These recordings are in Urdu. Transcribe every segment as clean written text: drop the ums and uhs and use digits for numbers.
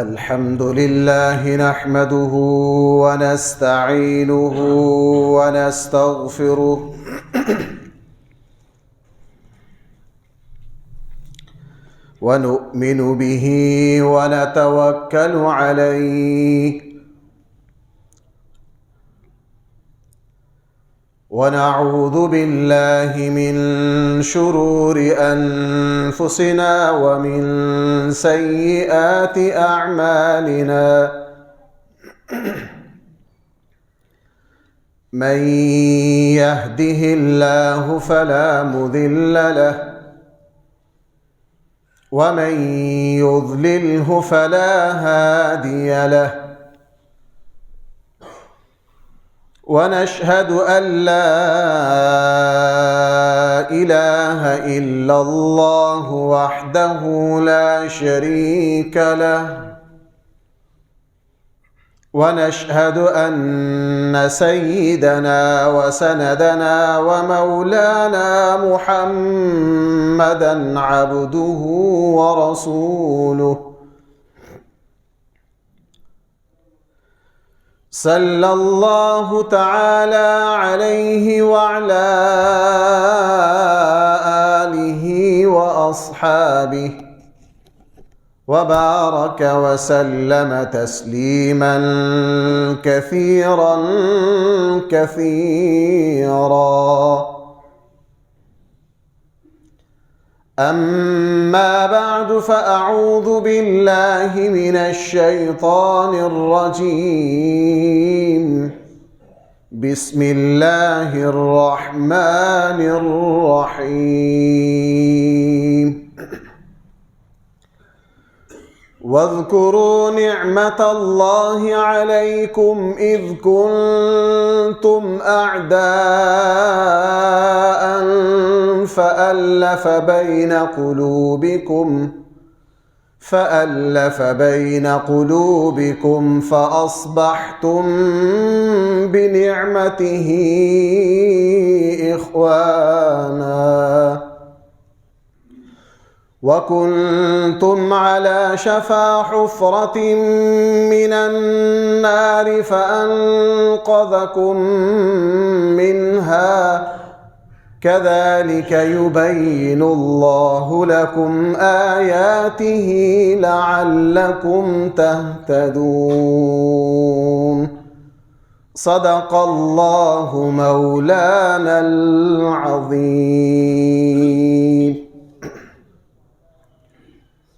الحمد لله نحمده ونستعينه ونستغفره ونؤمن به ونتوكل عليه ونعوذ بالله من شرور أنفسنا ومن سيئات أعمالنا من يهده الله فلا مضل له ومن يضلله فلا هادي له ونشهد أن لا إله إلا الله وحده لا شريك له ونشهد أن سيدنا وسندنا ومولانا محمدًا عبده ورسوله صلى الله تعالى عليه وعلى آله وأصحابه وبارك وسلم تسليما كثيرا كثيرا. أما بعد فأعوذ بالله من الشيطان الرجيم. بسم الله الرحمن الرحيم. واذكروا نعمة الله عليكم إذ كنتم أعداء فألف بين قلوبكم فأصبحتم بنعمته إخوانا وكنتم على شفا حفرة من النار فأنقذكم منها كذلك يبين الله لكم آياته لعلكم تهتدون. صدق الله مولانا العظيم.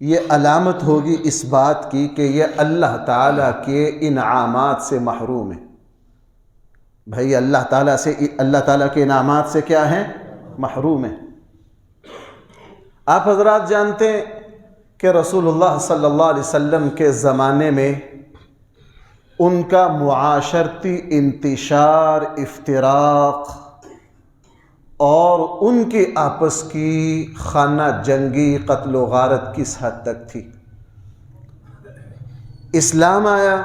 یہ علامت ہوگی اس بات کی کہ یہ اللہ تعالیٰ کے انعامات سے محروم ہے۔ بھائی اللہ تعالیٰ کے انعامات سے کیا ہیں؟ محروم ہیں۔ آپ حضرات جانتے ہیں کہ رسول اللہ صلی اللہ علیہ وسلم کے زمانے میں ان کا معاشرتی انتشار، افتراق اور ان کے آپس کی خانہ جنگی، قتل و غارت کس حد تک تھی۔ اسلام آیا،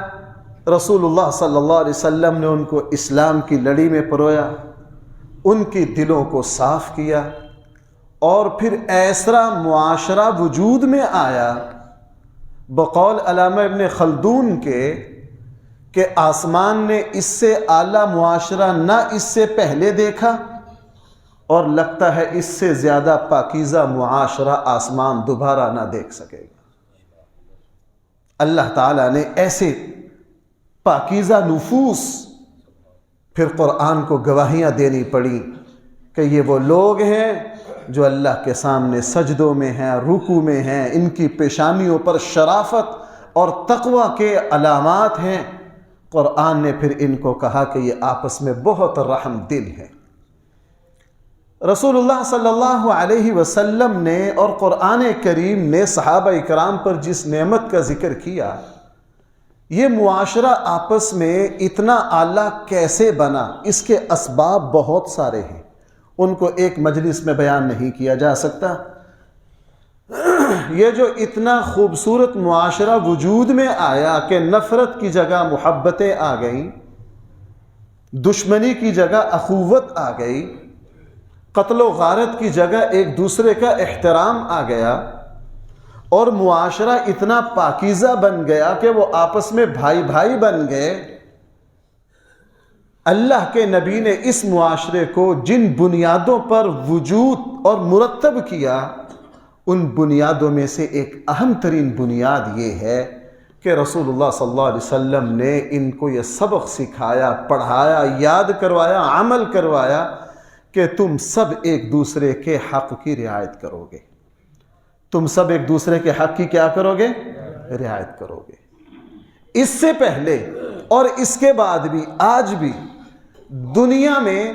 رسول اللہ صلی اللہ علیہ وسلم نے ان کو اسلام کی لڑی میں پرویا، ان کی دلوں کو صاف کیا، اور پھر ایسا معاشرہ وجود میں آیا بقول علامہ ابن خلدون کے کہ آسمان نے اس سے اعلیٰ معاشرہ نہ اس سے پہلے دیکھا، اور لگتا ہے اس سے زیادہ پاکیزہ معاشرہ آسمان دوبارہ نہ دیکھ سکے گا۔ اللہ تعالیٰ نے ایسے پاکیزہ نفوس، پھر قرآن کو گواہیاں دینی پڑی کہ یہ وہ لوگ ہیں جو اللہ کے سامنے سجدوں میں ہیں، رکوع میں ہیں، ان کی پیشانیوں پر شرافت اور تقوی کے علامات ہیں۔ قرآن نے پھر ان کو کہا کہ یہ آپس میں بہت رحم دل ہے۔ رسول اللہ صلی اللہ علیہ وسلم نے اور قرآن کریم نے صحابہ اکرام پر جس نعمت کا ذکر کیا، یہ معاشرہ آپس میں اتنا اعلیٰ کیسے بنا، اس کے اسباب بہت سارے ہیں، ان کو ایک مجلس میں بیان نہیں کیا جا سکتا۔ یہ جو اتنا خوبصورت معاشرہ وجود میں آیا کہ نفرت کی جگہ محبتیں آ گئیں، دشمنی کی جگہ اخوت آ گئی، قتل و غارت کی جگہ ایک دوسرے کا احترام آ گیا، اور معاشرہ اتنا پاکیزہ بن گیا کہ وہ آپس میں بھائی بھائی بن گئے۔ اللہ کے نبی نے اس معاشرے کو جن بنیادوں پر وجود اور مرتب کیا، ان بنیادوں میں سے ایک اہم ترین بنیاد یہ ہے کہ رسول اللہ صلی اللہ علیہ وسلم نے ان کو یہ سبق سکھایا، پڑھایا، یاد کروایا، عمل کروایا کہ تم سب ایک دوسرے کے حق کی رعایت کرو گے۔ تم سب ایک دوسرے کے حق کی کیا کرو گے؟ رعایت کرو گے۔ اس سے پہلے اور اس کے بعد بھی آج بھی دنیا میں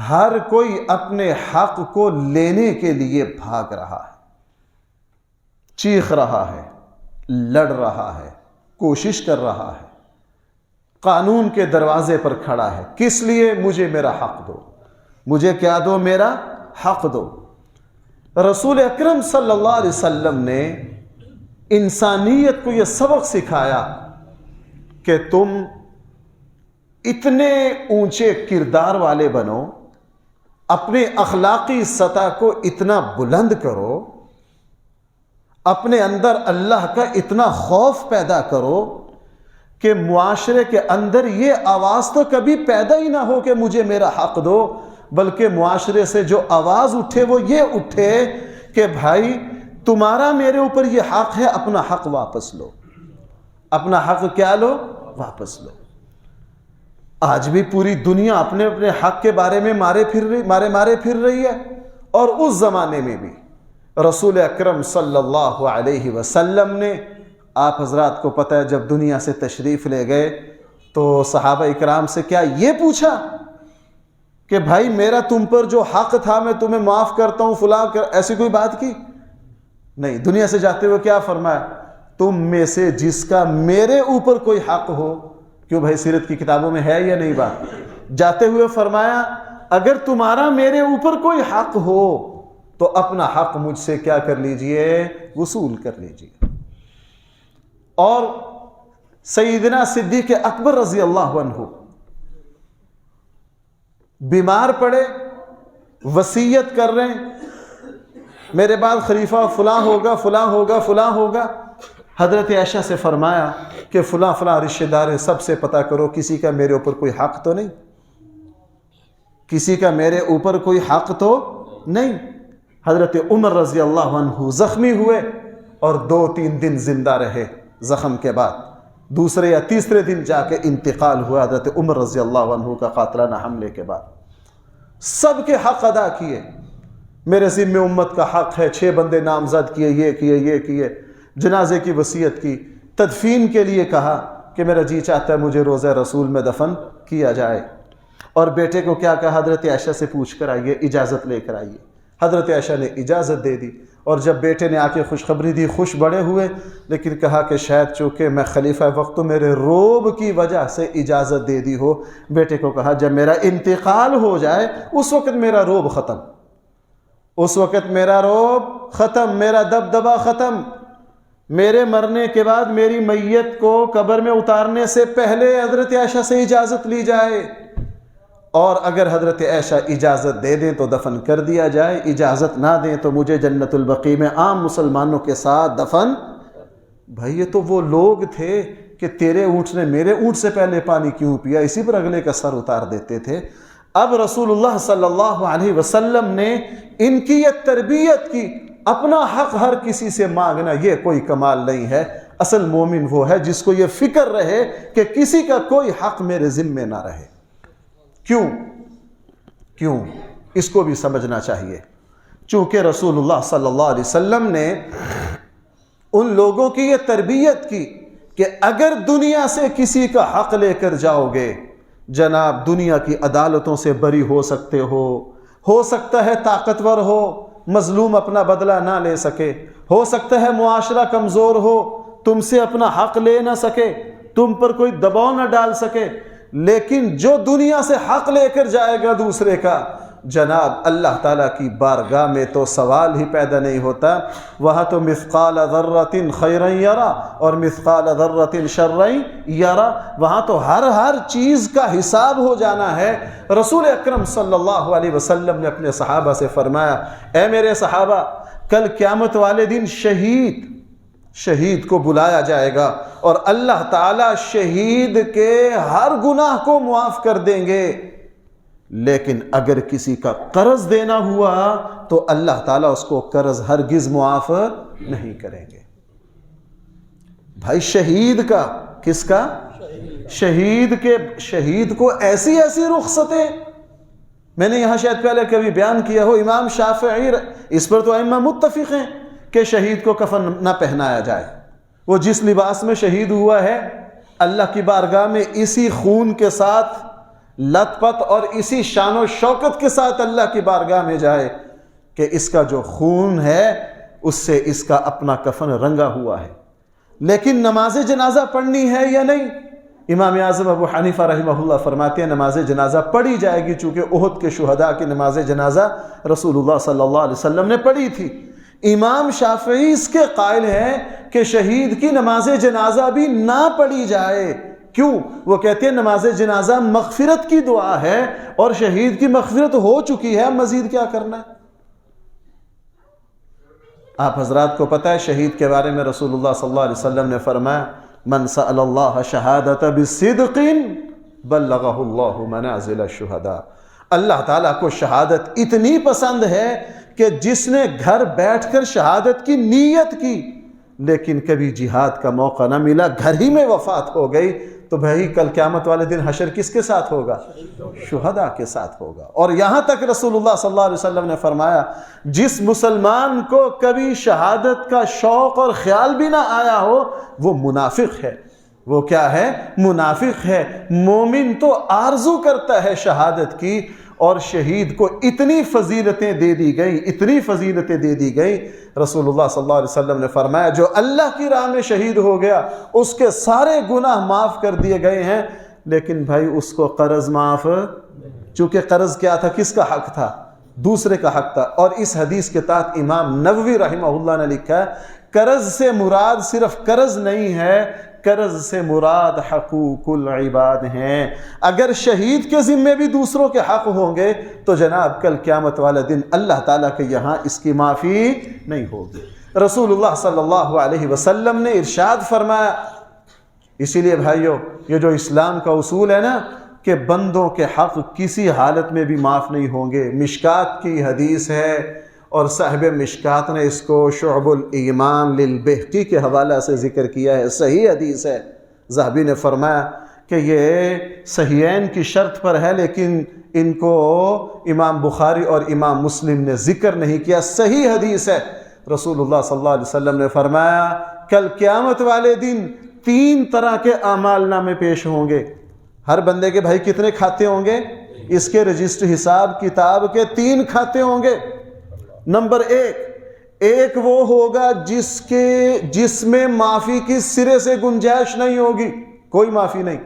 ہر کوئی اپنے حق کو لینے کے لیے بھاگ رہا ہے، چیخ رہا ہے، لڑ رہا ہے، کوشش کر رہا ہے، قانون کے دروازے پر کھڑا ہے۔ کس لیے؟ مجھے میرا حق دو، مجھے کیا دو؟ میرا حق دو۔ رسول اکرم صلی اللہ علیہ وسلم نے انسانیت کو یہ سبق سکھایا کہ تم اتنے اونچے کردار والے بنو، اپنے اخلاقی سطح کو اتنا بلند کرو، اپنے اندر اللہ کا اتنا خوف پیدا کرو کہ معاشرے کے اندر یہ آواز تو کبھی پیدا ہی نہ ہو کہ مجھے میرا حق دو، بلکہ معاشرے سے جو آواز اٹھے وہ یہ اٹھے کہ بھائی تمہارا میرے اوپر یہ حق ہے، اپنا حق واپس لو۔ اپنا حق کیا لو؟ واپس لو۔ آج بھی پوری دنیا اپنے اپنے حق کے بارے میں مارے پھر رہی ہے، اور اس زمانے میں بھی رسول اکرم صلی اللہ علیہ وسلم نے، آپ حضرات کو پتہ ہے جب دنیا سے تشریف لے گئے تو صحابہ اکرام سے کیا یہ پوچھا کہ بھائی میرا تم پر جو حق تھا میں تمہیں معاف کرتا ہوں فلاں، ایسی کوئی بات کی؟ نہیں۔ دنیا سے جاتے ہوئے کیا فرمایا؟ تم میں سے جس کا میرے اوپر کوئی حق ہو، کیوں بھائی سیرت کی کتابوں میں ہے یا نہیں بات؟ جاتے ہوئے فرمایا اگر تمہارا میرے اوپر کوئی حق ہو تو اپنا حق مجھ سے کیا کر لیجئے؟ وصول کر لیجئے۔ اور سیدنا صدیق اکبر رضی اللہ عنہ بیمار پڑے، وصیت کر رہے ہیں میرے بعد خلیفہ فلاں ہوگا، فلاں ہوگا، فلاں ہوگا۔ حضرت عائشہ سے فرمایا کہ فلاں فلاں رشتہ دار ہے، سب سے پتہ کرو کسی کا میرے اوپر کوئی حق تو نہیں، کسی کا میرے اوپر کوئی حق تو نہیں۔ حضرت عمر رضی اللہ عنہ زخمی ہوئے اور 2-3 دن زندہ رہے، زخم کے بعد دوسرے یا تیسرے دن جا کے انتقال ہوا حضرت عمر رضی اللہ عنہ کا قاتلانہ حملے کے بعد۔ سب کے حق ادا کیے، میرے ذمہ امت کا حق ہے، 6 بندے نامزد کیے، یہ کیے، یہ کیے، جنازے کی وصیت کی، تدفین کے لیے کہا کہ میرا جی چاہتا ہے مجھے روضہ رسول میں دفن کیا جائے، اور بیٹے کو کیا کہا، حضرت عائشہ سے پوچھ کر آئیے، اجازت لے کر آئیے۔ حضرت عائشہ نے اجازت دے دی، اور جب بیٹے نے آ کے خوشخبری دی خوش بڑے ہوئے، لیکن کہا کہ شاید چونکہ میں خلیفہ وقت تو میرے روب کی وجہ سے اجازت دے دی ہو۔ بیٹے کو کہا جب میرا انتقال ہو جائے اس وقت میرا روب ختم، اس وقت میرا روب ختم، میرا دبدبہ ختم، میرے مرنے کے بعد میری میت کو قبر میں اتارنے سے پہلے حضرت عائشہ سے اجازت لی جائے، اور اگر حضرت عائشہ اجازت دے دیں تو دفن کر دیا جائے، اجازت نہ دیں تو مجھے جنت البقیع میں عام مسلمانوں کے ساتھ دفن۔ بھائی یہ تو وہ لوگ تھے کہ تیرے اونٹ نے میرے اونٹ سے پہلے پانی کیوں پیا، اسی پر اگلے کا سر اتار دیتے تھے۔ اب رسول اللہ صلی اللہ علیہ وسلم نے ان کی یہ تربیت کی، اپنا حق ہر کسی سے مانگنا یہ کوئی کمال نہیں ہے، اصل مومن وہ ہے جس کو یہ فکر رہے کہ کسی کا کوئی حق میرے ذمے نہ رہے۔ کیوں اس کو بھی سمجھنا چاہیے، چونکہ رسول اللہ صلی اللہ علیہ وسلم نے ان لوگوں کی یہ تربیت کی کہ اگر دنیا سے کسی کا حق لے کر جاؤ گے، جناب دنیا کی عدالتوں سے بری ہو سکتے ہو سکتا ہے طاقتور ہو، مظلوم اپنا بدلہ نہ لے سکے، ہو سکتا ہے معاشرہ کمزور ہو، تم سے اپنا حق لے نہ سکے، تم پر کوئی دباؤ نہ ڈال سکے، لیکن جو دنیا سے حق لے کر جائے گا دوسرے کا، جناب اللہ تعالیٰ کی بارگاہ میں تو سوال ہی پیدا نہیں ہوتا، وہاں تو مثقال ذرۃ خیرا یرا اور مثقال ذرۃ شرا یرا، وہاں تو ہر چیز کا حساب ہو جانا ہے۔ رسول اکرم صلی اللہ علیہ وسلم نے اپنے صحابہ سے فرمایا، اے میرے صحابہ، کل قیامت والے دن شہید کو بلایا جائے گا، اور اللہ تعالیٰ شہید کے ہر گناہ کو معاف کر دیں گے، لیکن اگر کسی کا قرض دینا ہوا تو اللہ تعالیٰ اس کو قرض ہرگز معاف نہیں کریں گے۔ بھائی شہید کا، کس کا؟ شہید کو ایسی رخصتیں، میں نے یہاں شاید پہلے کبھی بیان کیا ہو، امام شافعی اس پر تو ائمہ متفق ہیں کہ شہید کو کفن نہ پہنایا جائے، وہ جس لباس میں شہید ہوا ہے اللہ کی بارگاہ میں اسی خون کے ساتھ لت پت اور اسی شان و شوکت کے ساتھ اللہ کی بارگاہ میں جائے کہ اس کا جو خون ہے اس سے اس کا اپنا کفن رنگا ہوا ہے۔ لیکن نماز جنازہ پڑھنی ہے یا نہیں؟ امام اعظم ابو حنیفہ رحمہ اللہ فرماتے ہیں نماز جنازہ پڑھی جائے گی، چونکہ احد کے شہداء کی نماز جنازہ رسول اللہ صلی اللہ علیہ وسلم نے پڑھی تھی۔ امام شافعی اس کے قائل ہیں کہ شہید کی نماز جنازہ بھی نہ پڑھی جائے۔ کیوں؟ وہ کہتے ہیں نماز جنازہ مغفرت کی دعا ہے، اور شہید کی مغفرت ہو چکی ہے، مزید کیا کرنا ہے؟ آپ حضرات کو پتہ ہے شہید کے بارے میں رسول اللہ صلی اللہ علیہ وسلم نے فرمایا، من سأل اللہ شہادت بصدق بلغہ اللہ منازل الشہداء۔ اللہ تعالیٰ کو شہادت اتنی پسند ہے کہ جس نے گھر بیٹھ کر شہادت کی نیت کی لیکن کبھی جہاد کا موقع نہ ملا، گھر ہی میں وفات ہو گئی، تو بھائی کل قیامت والے دن حشر کس کے ساتھ ہوگا؟ شہداء کے ساتھ ہوگا۔ اور یہاں تک رسول اللہ صلی اللہ علیہ وسلم نے فرمایا جس مسلمان کو کبھی شہادت کا شوق اور خیال بھی نہ آیا ہو وہ منافق ہے۔ وہ کیا ہے؟ منافق ہے۔ مومن تو آرزو کرتا ہے شہادت کی، اور شہید کو اتنی فضیلتیں دے دی گئی، رسول اللہ صلی اللہ علیہ وسلم نے فرمایا جو اللہ کی راہ میں شہید ہو گیا اس کے سارے گناہ معاف کر دیے گئے ہیں، لیکن بھائی اس کو قرض معاف، چونکہ قرض کیا تھا؟ کس کا حق تھا؟ دوسرے کا حق تھا۔ اور اس حدیث کے تحت امام نووی رحمہ اللہ نے لکھا ہے قرض سے مراد صرف قرض نہیں ہے، قرض سے مراد حقوق العباد ہیں۔ اگر شہید کے ذمے بھی دوسروں کے حق ہوں گے تو جناب کل قیامت والا دن اللہ تعالیٰ کے یہاں اس کی معافی نہیں ہوگی۔ رسول اللہ صلی اللہ علیہ وسلم نے ارشاد فرمایا، اسی لیے بھائیو یہ جو اسلام کا اصول ہے نا کہ بندوں کے حق کسی حالت میں بھی معاف نہیں ہوں گے، مشکات کی حدیث ہے، اور صاحب مشکات نے اس کو شعب الایمان للبہقی کے حوالہ سے ذکر کیا ہے، صحیح حدیث ہے۔ ذہبی نے فرمایا کہ یہ صحیحین کی شرط پر ہے، لیکن ان کو امام بخاری اور امام مسلم نے ذکر نہیں کیا، صحیح حدیث ہے۔ رسول اللہ صلی اللہ علیہ وسلم نے فرمایا کل قیامت والے دن 3 طرح کے اعمال نامے پیش ہوں گے. ہر بندے کے بھائی کتنے کھاتے ہوں گے؟ اس کے رجسٹر حساب کتاب کے 3 کھاتے ہوں گے. نمبر 1 وہ ہوگا جس میں معافی کی سرے سے گنجائش نہیں ہوگی، کوئی معافی نہیں.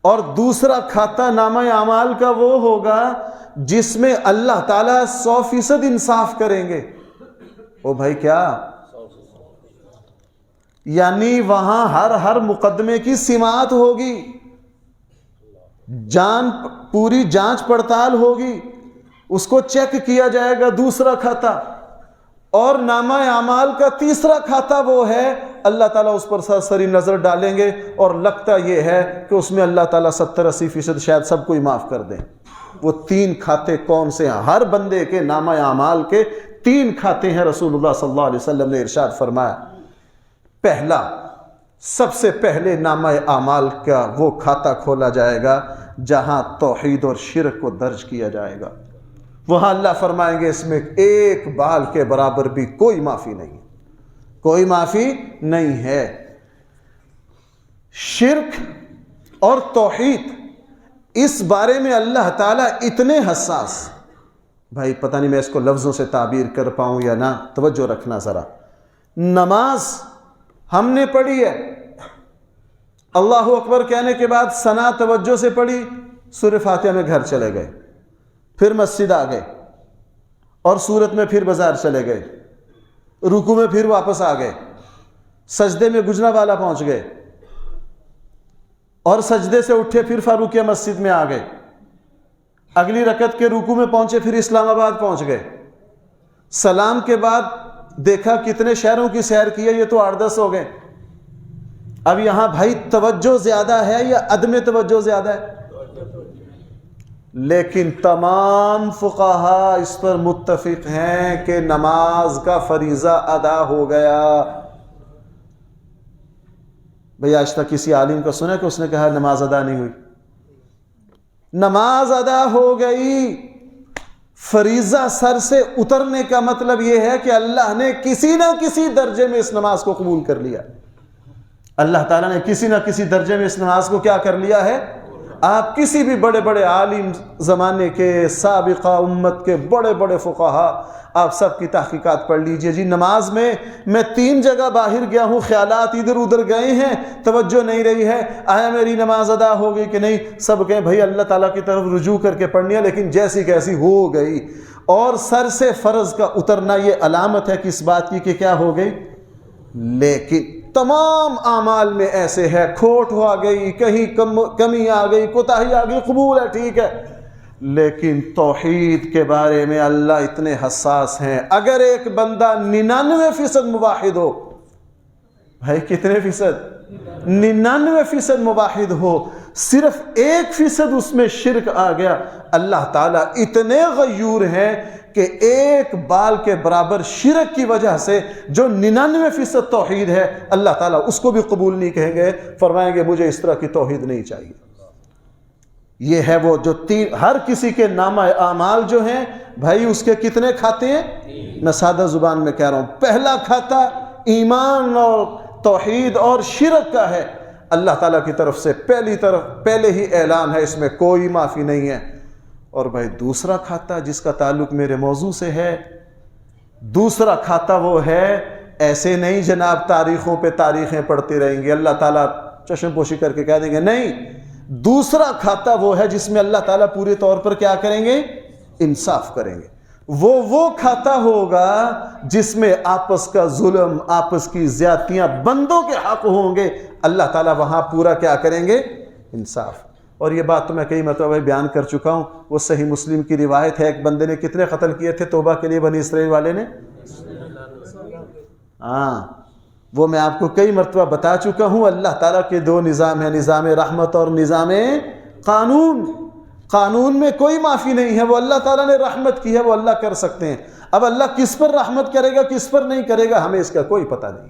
اور دوسرا کھاتا نامہ اعمال کا وہ ہوگا جس میں اللہ تعالیٰ 100% انصاف کریں گے. او بھائی کیا؟ یعنی وہاں ہر مقدمے کی سماعت ہوگی، پوری جانچ پڑتال ہوگی، اس کو چیک کیا جائے گا. دوسرا کھاتا. اور نامہ اعمال کا تیسرا کھاتا وہ ہے اللہ تعالیٰ اس پر سرسری نظر ڈالیں گے اور لگتا یہ ہے کہ اس میں اللہ تعالیٰ 70-80% شاید سب کو معاف کر دیں. وہ 3 کھاتے کون سے ہیں؟ ہر بندے کے نامہ اعمال کے 3 کھاتے ہیں. رسول اللہ صلی اللہ علیہ وسلم نے ارشاد فرمایا، پہلا، سب سے پہلے نامہ اعمال کا وہ کھاتا کھولا جائے گا جہاں توحید اور شرک کو درج کیا جائے گا. وہاں اللہ فرمائیں گے اس میں 1 بال کے برابر بھی کوئی معافی نہیں، کوئی معافی نہیں ہے. شرک اور توحید، اس بارے میں اللہ تعالیٰ اتنے حساس، بھائی پتہ نہیں میں اس کو لفظوں سے تعبیر کر پاؤں یا نہ، توجہ رکھنا ذرا. نماز ہم نے پڑھی ہے، اللہ اکبر کہنے کے بعد ثنا توجہ سے پڑھی، سورہ فاتحہ میں گھر چلے گئے، پھر مسجد آ گئے، اور سورت میں پھر بازار چلے گئے، رکوع میں پھر واپس آ گئے، سجدے میں گجرا والا پہنچ گئے، اور سجدے سے اٹھے پھر فاروقیہ مسجد میں آ گئے، اگلی رکعت کے رکوع میں پہنچے پھر اسلام آباد پہنچ گئے. سلام کے بعد دیکھا کتنے شہروں کی سیر کی ہے، یہ تو 8-10 ہو گئے. اب یہاں بھائی توجہ زیادہ ہے یا عدم توجہ زیادہ ہے؟ لیکن تمام فقہا اس پر متفق ہیں کہ نماز کا فریضہ ادا ہو گیا. بھئی آج تک کسی عالم کو سنا کہ اس نے کہا نماز ادا نہیں ہوئی؟ نماز ادا ہو گئی. فریضہ سر سے اترنے کا مطلب یہ ہے کہ اللہ نے کسی نہ کسی درجے میں اس نماز کو قبول کر لیا. اللہ تعالیٰ نے کسی نہ کسی درجے میں اس نماز کو کیا کر لیا ہے؟ آپ کسی بھی بڑے بڑے عالم زمانے کے، سابقہ امت کے بڑے بڑے فقہا، آپ سب کی تحقیقات پڑھ لیجئے. جی نماز میں 3 جگہ باہر گیا ہوں، خیالات ادھر ادھر گئے ہیں، توجہ نہیں رہی ہے، آیا میری نماز ادا ہو گئی کہ نہیں؟ سب کہیں بھائی اللہ تعالیٰ کی طرف رجوع کر کے پڑھنی ہے، لیکن جیسی کیسی ہو گئی. اور سر سے فرض کا اترنا یہ علامت ہے کس بات کی کہ کیا ہو گئی. لیکن تمام اعمال میں ایسے ہے، کھوٹ ہو گئی، کہیں کمی آ گئی، کوتاہی آ گئی، قبول ہے، ٹھیک ہے. لیکن توحید کے بارے میں اللہ اتنے حساس ہیں. اگر ایک بندہ 99% موحد ہو، بھائی کتنے فیصد؟ 99% موحد ہو، صرف 1% اس میں شرک آ گیا، اللہ تعالیٰ اتنے غیور ہیں کہ 1 بال کے برابر شرک کی وجہ سے جو 99% توحید ہے اللہ تعالیٰ اس کو بھی قبول نہیں کہیں گے، فرمائیں گے مجھے اس طرح کی توحید نہیں چاہیے. یہ ہے وہ جو ہر کسی کے نامہ اعمال جو ہیں بھائی اس کے کتنے کھاتے ہیں؟ میں سادہ زبان میں کہہ رہا ہوں، پہلا کھاتا ایمان اور توحید اور شرک کا ہے. اللہ تعالیٰ کی طرف سے پہلے ہی اعلان ہے، اس میں کوئی معافی نہیں ہے. اور بھائی دوسرا کھاتا جس کا تعلق میرے موضوع سے ہے، دوسرا کھاتا وہ ہے، ایسے نہیں جناب تاریخوں پہ تاریخیں پڑھتے رہیں گے، اللہ تعالیٰ چشم پوشی کر کے کہہ دیں گے نہیں. دوسرا کھاتا وہ ہے جس میں اللہ تعالیٰ پورے طور پر کیا کریں گے؟ انصاف کریں گے. وہ کھاتا ہوگا جس میں آپس کا ظلم، آپس کی زیادتیاں، بندوں کے حق ہوں گے، اللہ تعالیٰ وہاں پورا کیا کریں گے؟ انصاف. اور یہ بات تو میں کئی مرتبہ بیان کر چکا ہوں، وہ صحیح مسلم کی روایت ہے، ایک بندے نے کتنے قتل کیے تھے توبہ کے لیے بنی اسرائیل والے نے؟ وہ میں آپ کو کئی مرتبہ بتا چکا ہوں. اللہ تعالیٰ کے 2 نظام ہیں، نظام رحمت اور نظام قانون. قانون میں کوئی معافی نہیں ہے، وہ اللہ تعالیٰ نے رحمت کی ہے، وہ اللہ کر سکتے ہیں. اب اللہ کس پر رحمت کرے گا کس پر نہیں کرے گا ہمیں اس کا کوئی پتہ نہیں،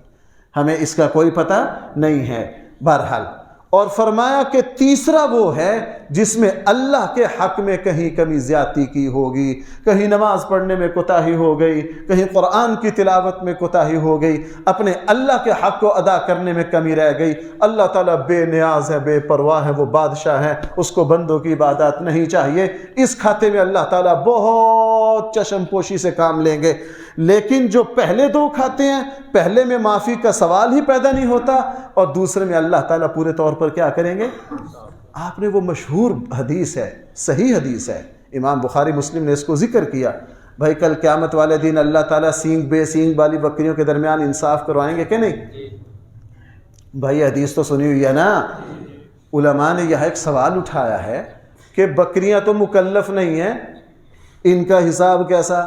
ہمیں اس کا کوئی پتہ نہیں ہے. بہرحال اور فرمایا کہ تیسرا وہ ہے جس میں اللہ کے حق میں کہیں کمی زیادتی کی ہوگی، کہیں نماز پڑھنے میں کوتاہی ہو گئی، کہیں قرآن کی تلاوت میں کوتاہی ہو گئی، اپنے اللہ کے حق کو ادا کرنے میں کمی رہ گئی۔ اللہ تعالیٰ بے نیاز ہے، بے پرواہ ہے، وہ بادشاہ ہے، اس کو بندوں کی عبادت نہیں چاہیے۔ اس کھاتے میں اللہ تعالیٰ بہت چشم پوشی سے کام لیں گے۔ لیکن جو پہلے دو کھاتے ہیں، پہلے میں معافی کا سوال ہی پیدا نہیں ہوتا، اور دوسرے میں اللہ تعالیٰ پورے طور پر کیا کریں گے؟ آپ نے وہ مشہور حدیث ہے، صحیح حدیث ہے، امام بخاری مسلم نے اس کو ذکر کیا، بھائی کل قیامت والے دن اللہ تعالیٰ سینگ بے سینگ والی بکریوں کے درمیان انصاف کروائیں گے کہ نہیں؟ بھائی حدیث تو سنی ہوئی ہے نا۔ علماء نے یہاں ایک سوال اٹھایا ہے کہ بکریاں تو مکلف نہیں ہیں، ان کا حساب کیسا؟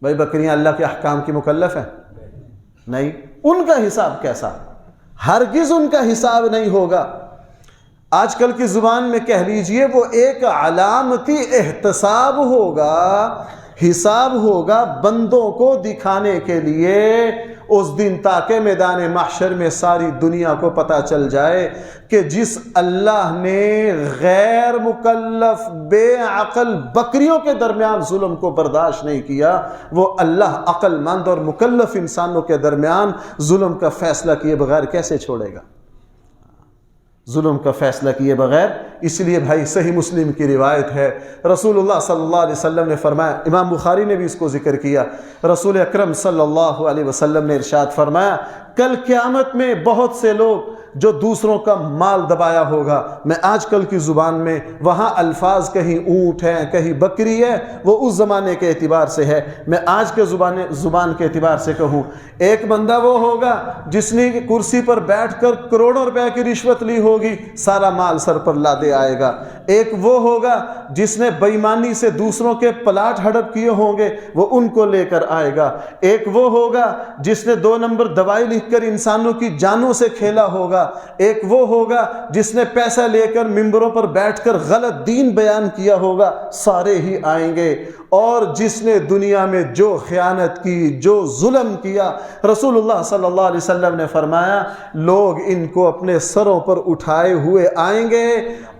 بھائی بکریاں اللہ کے احکام کی مکلف ہیں؟ نہیں، ان کا حساب کیسا؟ ہرگز ان کا حساب نہیں ہوگا۔ آج کل کی زبان میں کہہ لیجئے وہ ایک علامتی احتساب ہوگا، حساب ہوگا بندوں کو دکھانے کے لیے اس دن، تاکہ میدان محشر میں ساری دنیا کو پتہ چل جائے کہ جس اللہ نے غیر مکلف بے عقل بکریوں کے درمیان ظلم کو برداشت نہیں کیا، وہ اللہ عقل مند اور مکلف انسانوں کے درمیان ظلم کا فیصلہ کیے بغیر کیسے چھوڑے گا؟ ظلم کا فیصلہ کیے بغیر۔ اس لیے بھائی صحیح مسلم کی روایت ہے، رسول اللہ صلی اللہ علیہ وسلم نے فرمایا، امام بخاری نے بھی اس کو ذکر کیا، رسول اکرم صلی اللہ علیہ وسلم نے ارشاد فرمایا، کل قیامت میں بہت سے لوگ جو دوسروں کا مال دبایا ہوگا، میں آج کل کی زبان میں وہاں الفاظ کہیں اونٹ ہیں کہیں بکری ہے، وہ اس زمانے کے اعتبار سے ہے، میں آج کے زبان کے اعتبار سے کہوں، ایک بندہ وہ ہوگا جس نے کرسی پر بیٹھ کر کروڑوں روپے کی رشوت لی ہوگی، سارا مال سر پر لادے آئے گا۔ ایک وہ ہوگا جس نے بے ایمانی سے دوسروں کے پلاٹ ہڑپ کیے ہوں گے، وہ ان کو لے کر آئے گا۔ ایک وہ ہوگا جس نے 2 نمبر دوائی لکھ کر انسانوں کی جانوں سے کھیلا ہوگا۔ ایک وہ ہوگا جس نے پیسہ لے کر ممبروں پر بیٹھ کر غلط دین بیان کیا ہوگا، سارے ہی آئیں گے۔ اور جس نے دنیا میں جو خیانت کی، جو ظلم کیا، رسول اللہ صلی اللہ علیہ وسلم نے فرمایا لوگ ان کو اپنے سروں پر اٹھائے ہوئے آئیں گے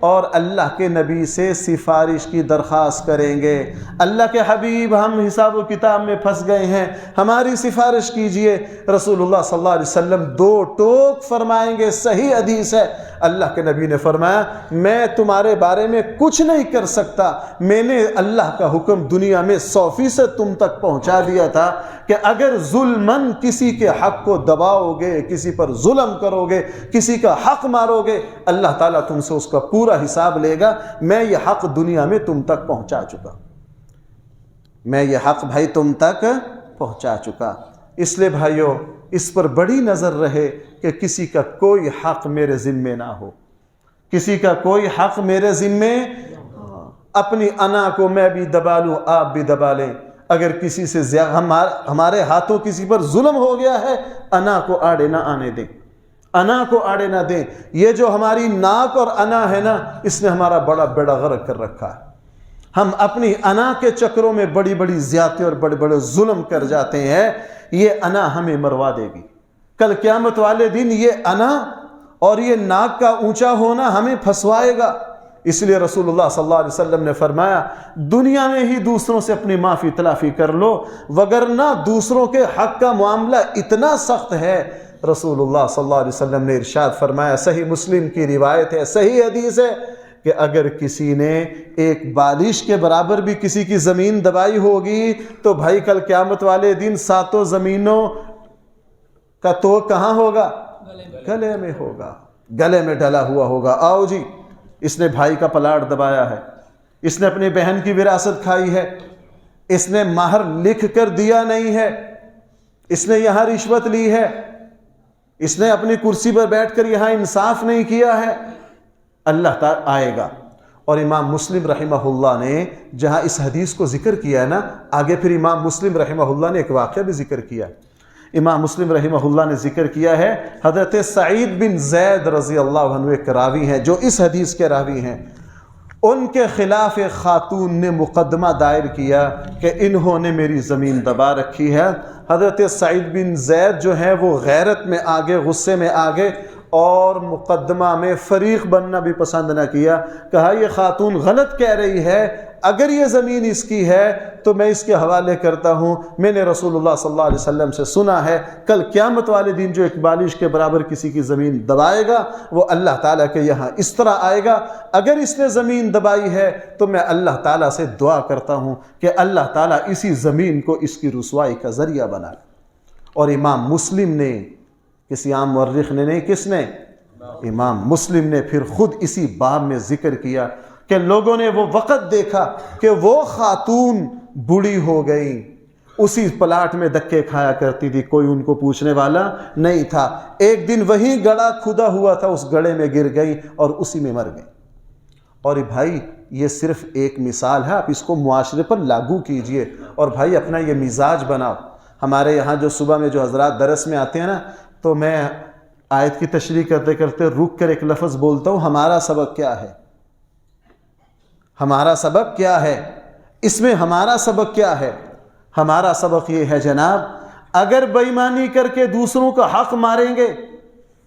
اور اللہ کے نبی سے سفارش کی درخواست کریں گے، اللہ کے حبیب ہم حساب و کتاب میں پھنس گئے ہیں، ہماری سفارش کیجئے۔ رسول اللہ صلی اللہ علیہ وسلم 2 ٹوک فرمائیں گے، صحیح حدیث ہے، اللہ کے نبی نے فرمایا میں تمہارے بارے میں کچھ نہیں کر سکتا، میں نے اللہ کا حکم دنیا میں 100% تم تک پہنچا دیا تھا کہ اگر ظلمن کسی کے حق کو دباؤ گے، کسی پر ظلم کرو گے، کسی کا حق مارو گے، اللہ تعالیٰ تم سے اس کا پورا حساب لے گا۔ میں یہ حق دنیا میں تم تک پہنچا چکا، میں یہ حق بھائی تم تک پہنچا چکا۔ اس لیے بھائیوں اس پر بڑی نظر رہے کہ کسی کا کوئی حق میرے ذمے نہ ہو، کسی کا کوئی حق میرے ذمے، اپنی انا کو میں بھی دبا لوں آپ بھی دبا لیں۔ اگر کسی سے ہمارے ہاتھوں کسی پر ظلم ہو گیا ہے، انا کو آڑے نہ آنے دیں، انا کو آڑے نہ دیں۔ یہ جو ہماری ناک اور انا ہے نا، اس نے ہمارا بڑا بیڑا غرق کر رکھا ہے۔ ہم اپنی انا کے چکروں میں بڑی بڑی زیادتی اور بڑے بڑے ظلم کر جاتے ہیں، یہ انا ہمیں مروا دے گی۔ کل قیامت والے دن یہ انا اور یہ ناک کا اونچا ہونا ہمیں پھنسوائے گا۔ اس لیے رسول اللہ صلی اللہ علیہ وسلم نے فرمایا دنیا میں ہی دوسروں سے اپنی معافی تلافی کر لو، وگرنہ دوسروں کے حق کا معاملہ اتنا سخت ہے۔ رسول اللہ صلی اللہ علیہ وسلم نے ارشاد فرمایا، صحیح مسلم کی روایت ہے، صحیح حدیث ہے، کہ اگر کسی نے ایک بالش کے برابر بھی کسی کی زمین دبائی ہوگی تو بھائی کل قیامت والے دن 7 زمینوں کا تو کہاں ہوگا؟ گلے میں ہوگا، گلے میں ڈلا ہوا ہوگا۔ آؤ جی، اس نے بھائی کا پلاٹ دبایا ہے، اس نے اپنی بہن کی وراثت کھائی ہے، اس نے مہر لکھ کر دیا نہیں ہے، اس نے یہاں رشوت لی ہے، اس نے اپنی کرسی پر بیٹھ کر یہاں انصاف نہیں کیا ہے، اللہ تعالیٰ آئے گا۔ اور امام مسلم رحمہ اللہ نے جہاں اس حدیث کو ذکر کیا ہے نا، آگے پھر امام مسلم رحمہ اللہ نے ایک واقعہ بھی ذکر کیا۔ امام مسلم رحمہ اللہ نے ذکر کیا ہے حضرت سعید بن زید رضی اللہ عنہ ایک راوی ہیں جو اس حدیث کے راوی ہیں۔ ان کے خلاف ایک خاتون نے مقدمہ دائر کیا کہ انہوں نے میری زمین دبا رکھی ہے۔ حضرت سعید بن زید جو ہیں وہ غیرت میں آگے، غصے میں آگے، اور مقدمہ میں فریق بننا بھی پسند نہ کیا۔ کہا یہ خاتون غلط کہہ رہی ہے، اگر یہ زمین اس کی ہے تو میں اس کے حوالے کرتا ہوں، میں نے رسول اللہ صلی اللہ علیہ وسلم سے سنا ہے کل قیامت والے دن جو ایک بالش کے برابر کسی کی زمین دبائے گا وہ اللہ تعالیٰ کے یہاں اس طرح آئے گا۔ اگر اس نے زمین دبائی ہے تو میں اللہ تعالیٰ سے دعا کرتا ہوں کہ اللہ تعالیٰ اسی زمین کو اس کی رسوائی کا ذریعہ بنا لے۔ اور امام مسلم نے، کسی عام مورخ نے نہیں، کس نے؟ امام مسلم نے پھر خود اسی باب میں ذکر کیا کہ لوگوں نے وہ وقت دیکھا کہ وہ خاتون بوڑھی ہو گئی، اسی پلاٹ میں دھکے کھایا کرتی تھی، کوئی ان کو پوچھنے والا نہیں تھا۔ ایک دن وہی گڑھا کھدا ہوا تھا، اس گڑھے میں گر گئی اور اسی میں مر گئی۔ اور بھائی یہ صرف ایک مثال ہے، آپ اس کو معاشرے پر لاگو کیجئے اور بھائی اپنا یہ مزاج بناؤ۔ ہمارے یہاں جو صبح میں جو حضرات درس میں آتے ہیں نا، تو میں آیت کی تشریح کرتے کرتے رک کر ایک لفظ بولتا ہوں، ہمارا سبق کیا ہے؟ ہمارا سبق کیا ہے؟ اس میں ہمارا سبق کیا ہے؟ ہمارا سبق یہ ہے جناب، اگر بے ایمانی کر کے دوسروں کا حق ماریں گے،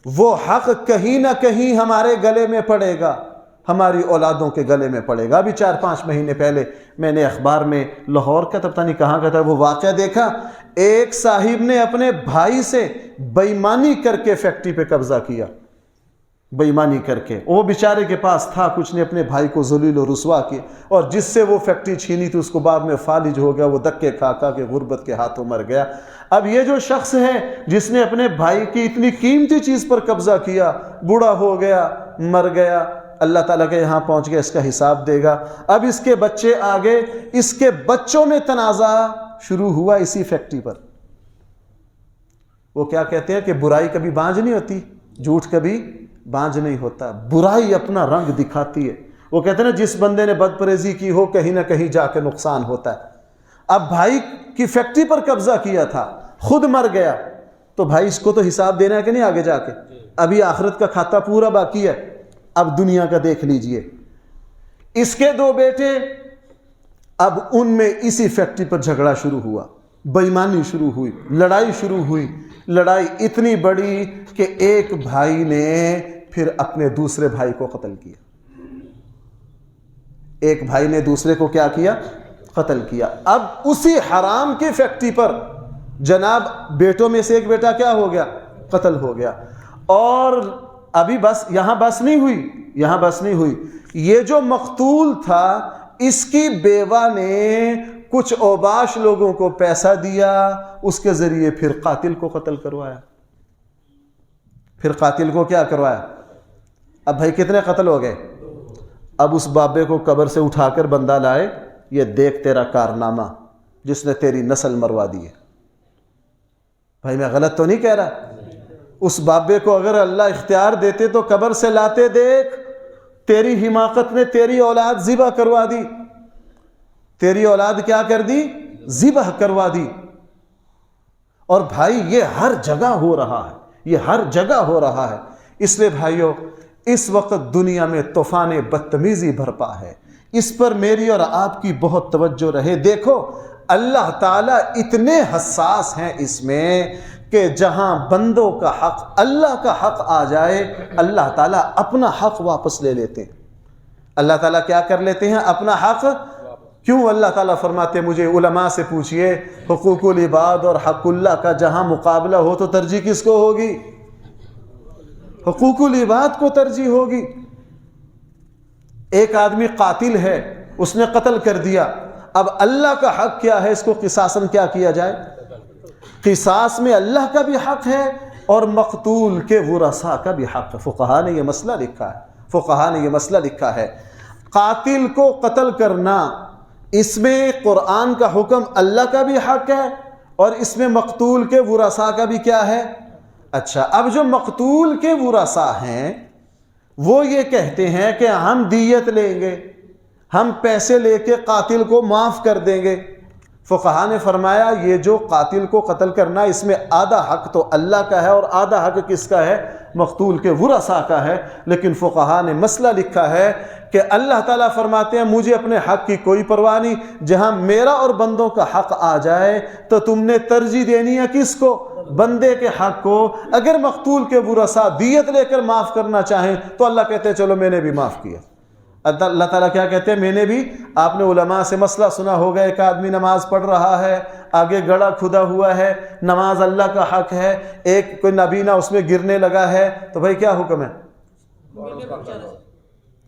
وہ حق کہیں نہ کہیں ہمارے گلے میں پڑے گا، ہماری اولادوں کے گلے میں پڑے گا۔ ابھی 4-5 مہینے پہلے میں نے اخبار میں لاہور کا، تب پتہ نہیں کہاں کا تھا، وہ واقعہ دیکھا، ایک صاحب نے اپنے بھائی سے بے ایمانی کر کے فیکٹری پہ قبضہ کیا، بے ایمانی کر کے، وہ بیچارے کے پاس تھا کچھ، نے اپنے بھائی کو ذلیل و رسوا کیا، اور جس سے وہ فیکٹری چھینی تھی اس کو بعد میں فالج ہو گیا، وہ دھکے کھا کھا کے غربت کے ہاتھوں مر گیا۔ اب یہ جو شخص ہے جس نے اپنے بھائی کی اتنی قیمتی چیز پر قبضہ کیا، بوڑھا ہو گیا، مر گیا، اللہ تعالیٰ کے یہاں پہنچ گیا، اس کا حساب دے گا۔ اب اس کے بچے آگے، اس کے بچوں میں تنازع شروع ہوا اسی فیکٹری پر۔ وہ کیا کہتے ہیں کہ برائی کبھی بانج نہیں ہوتی، جھوٹ کبھی بانج نہیں ہوتا، برائی اپنا رنگ دکھاتی ہے۔ وہ کہتے ہیں نا جس بندے نے بد پریزی کی ہو کہیں نہ کہیں جا کے نقصان ہوتا ہے۔ اب بھائی کی فیکٹری پر قبضہ کیا تھا، خود مر گیا، تو بھائی اس کو تو حساب دینا ہے کہ نہیں آگے جا کے؟ ابھی آخرت کا کھاتا پورا باقی ہے، اب دنیا کا دیکھ لیجئے۔ اس کے 2 بیٹے، اب ان میں اسی فیکٹری پر جھگڑا شروع ہوا، بے ایمانی شروع ہوئی، لڑائی شروع ہوئی، لڑائی اتنی بڑی کہ ایک بھائی نے پھر اپنے دوسرے بھائی کو قتل کیا۔ ایک بھائی نے دوسرے کو کیا کیا؟ قتل کیا۔ اب اسی حرام کی فیکٹری پر جناب بیٹوں میں سے ایک بیٹا کیا ہو گیا؟ قتل ہو گیا۔ اور ابھی بس یہاں بس نہیں ہوئی، یہ جو مقتول تھا اس کی بیوہ نے کچھ اوباش لوگوں کو پیسہ دیا، اس کے ذریعے پھر قاتل کو قتل کروایا، پھر قاتل کو کیا کروایا؟ اب بھائی کتنے قتل ہو گئے؟ اب اس بابے کو قبر سے اٹھا کر بندہ لائے، یہ دیکھ تیرا کارنامہ جس نے تیری نسل مروا دی ہے۔ بھائی میں غلط تو نہیں کہہ رہا؟ اس بابے کو اگر اللہ اختیار دیتے تو قبر سے لاتے، دیکھ تیری حماقت نے تیری اولاد ذبح کروا دی، تیری اولاد کیا کر دی؟ ذبح کروا دی۔ اور بھائی یہ ہر جگہ ہو رہا ہے، یہ ہر جگہ ہو رہا ہے۔ اس لیے بھائیو اس وقت دنیا میں طوفان بدتمیزی برپا ہے، اس پر میری اور آپ کی بہت توجہ رہے۔ دیکھو اللہ تعالیٰ اتنے حساس ہیں اس میں کہ جہاں بندوں کا حق، اللہ کا حق آ جائے، اللہ تعالیٰ اپنا حق واپس لے لیتے ہیں۔ اللہ تعالیٰ کیا کر لیتے ہیں؟ اپنا حق۔ کیوں اللہ تعالیٰ فرماتے ہیں، مجھے علماء سے پوچھئے، حقوق العباد اور حق اللہ کا جہاں مقابلہ ہو تو ترجیح کس کو ہوگی؟ حقوق العباد کو ترجیح ہوگی۔ ایک آدمی قاتل ہے، اس نے قتل کر دیا، اب اللہ کا حق کیا ہے؟ اس کو قصاصاً کیا کیا جائے؟ قصاص میں اللہ کا بھی حق ہے اور مقتول کے ورثاء کا بھی حق ہے۔ فقہاء نے یہ مسئلہ لکھا ہے، قاتل کو قتل کرنا، اس میں قرآن کا حکم، اللہ کا بھی حق ہے اور اس میں مقتول کے ورثاء کا بھی کیا ہے؟ اچھا، اب جو مقتول کے ورثاء ہیں وہ یہ کہتے ہیں کہ ہم دیت لیں گے، ہم پیسے لے کے قاتل کو معاف کر دیں گے۔ فقہا نے فرمایا یہ جو قاتل کو قتل کرنا اس میں آدھا حق تو اللہ کا ہے اور آدھا حق کس کا ہے؟ مقتول کے ورثاء کا ہے. لیکن فقہا نے مسئلہ لکھا ہے کہ اللہ تعالیٰ فرماتے ہیں مجھے اپنے حق کی کوئی پرواہ نہیں، جہاں میرا اور بندوں کا حق آ جائے تو تم نے ترجیح دینی ہے کس کو؟ بندے کے حق کو. اگر مقتول کے ورثاء دیت لے کر معاف کرنا چاہیں تو اللہ کہتے ہیں چلو میں نے بھی معاف کیا. اللہ تعالیٰ کیا کہتے ہیں؟ میں نے بھی. آپ نے علماء سے مسئلہ سنا ہوگا، ایک آدمی نماز پڑھ رہا ہے، آگے گڑھا کھدا ہوا ہے، نماز اللہ کا حق ہے، ایک کوئی نابینا اس میں گرنے لگا ہے، تو بھائی کیا حکم ہے؟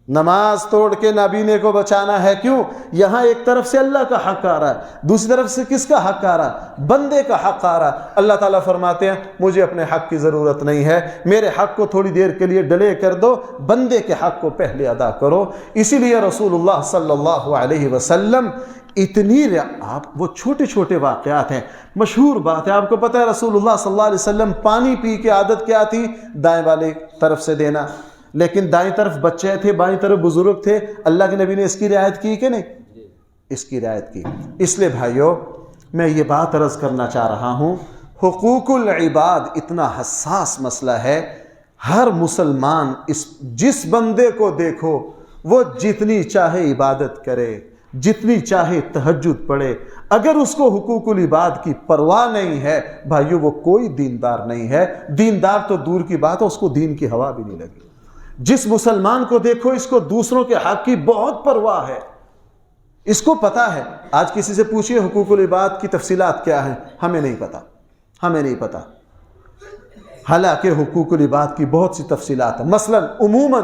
نماز توڑ کے نابینے کو بچانا ہے. کیوں؟ یہاں ایک طرف سے اللہ کا حق آ رہا ہے، دوسری طرف سے کس کا حق آ رہا ہے؟ بندے کا حق آ رہا ہے. اللہ تعالیٰ فرماتے ہیں مجھے اپنے حق کی ضرورت نہیں ہے، میرے حق کو تھوڑی دیر کے لیے ڈلے کر دو، بندے کے حق کو پہلے ادا کرو. اسی لیے رسول اللہ صلی اللہ علیہ وسلم آپ وہ چھوٹے چھوٹے واقعات ہیں. مشہور بات ہے، آپ کو پتہ ہے رسول اللہ صلی اللہ علیہ وسلم پانی پی کے عادت کیا تھی؟ دائیں والے طرف سے دینا. لیکن دائیں طرف بچے تھے، بائیں طرف بزرگ تھے. اللہ کے نبی نے اس کی رعایت کی کہ نہیں؟ اس کی رعایت کی. اس لیے بھائیو میں یہ بات عرض کرنا چاہ رہا ہوں، حقوق العباد اتنا حساس مسئلہ ہے. ہر مسلمان جس بندے کو دیکھو وہ جتنی چاہے عبادت کرے، جتنی چاہے تہجد پڑھے، اگر اس کو حقوق العباد کی پرواہ نہیں ہے بھائیو وہ کوئی دیندار نہیں ہے. دیندار تو دور کی بات ہے، اس کو دین کی ہوا بھی نہیں لگی. جس مسلمان کو دیکھو اس کو دوسروں کے حق کی بہت پرواہ ہے، اس کو پتا ہے. آج کسی سے پوچھئے حقوق العباد کی تفصیلات کیا ہیں، ہمیں نہیں پتا، ہمیں نہیں پتا. حالانکہ حقوق العباد کی بہت سی تفصیلات ہیں. مثلا عموماً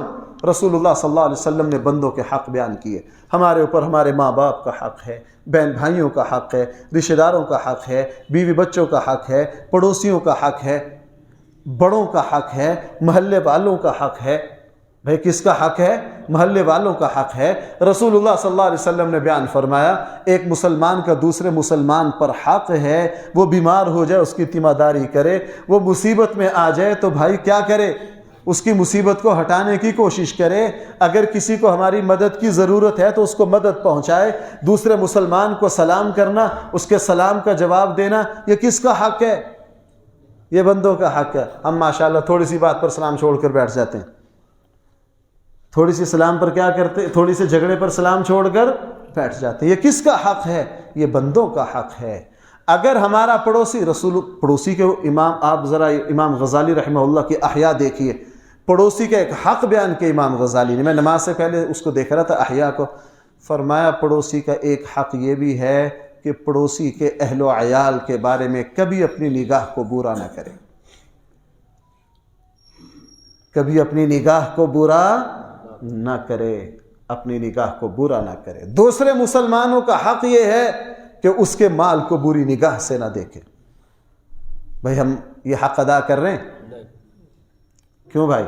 رسول اللہ صلی اللہ علیہ وسلم نے بندوں کے حق بیان کیے. ہمارے اوپر ہمارے ماں باپ کا حق ہے، بہن بھائیوں کا حق ہے، رشتہ داروں کا حق ہے، بیوی بچوں کا حق ہے، پڑوسیوں کا حق ہے، بڑوں کا حق ہے، محلے والوں کا حق ہے. بھئی کس کا حق ہے؟ محلے والوں کا حق ہے. رسول اللہ صلی اللہ علیہ وسلم نے بیان فرمایا ایک مسلمان کا دوسرے مسلمان پر حق ہے، وہ بیمار ہو جائے اس کی تیمارداری کرے، وہ مصیبت میں آ جائے تو بھائی کیا کرے؟ اس کی مصیبت کو ہٹانے کی کوشش کرے. اگر کسی کو ہماری مدد کی ضرورت ہے تو اس کو مدد پہنچائے. دوسرے مسلمان کو سلام کرنا، اس کے سلام کا جواب دینا، یہ کس کا حق ہے؟ یہ بندوں کا حق ہے. ہم ماشاءاللہ تھوڑی سی بات پر سلام چھوڑ کر بیٹھ جاتے ہیں، تھوڑی سی سلام پر کیا کرتے ہیں؟ تھوڑی سی جھگڑے پر سلام چھوڑ کر بیٹھ جاتے ہیں. یہ کس کا حق ہے؟ یہ بندوں کا حق ہے. اگر ہمارا پڑوسی کے آپ ذرا امام غزالی رحمہ اللہ کی احیاء دیکھیے، پڑوسی کا ایک حق بیان کیا امام غزالی نے. میں نماز سے پہلے اس کو دیکھ رہا تھا احیاء کو. فرمایا پڑوسی کا ایک حق یہ بھی ہے کہ پڑوسی کے اہل و عیال کے بارے میں کبھی اپنی نگاہ کو برا نہ کرے، کبھی اپنی نگاہ کو برا نہ کرے، اپنی نگاہ کو برا نہ کرے. دوسرے مسلمانوں کا حق یہ ہے کہ اس کے مال کو بری نگاہ سے نہ دیکھے. بھائی ہم یہ حق ادا کر رہے ہیں؟ کیوں بھائی؟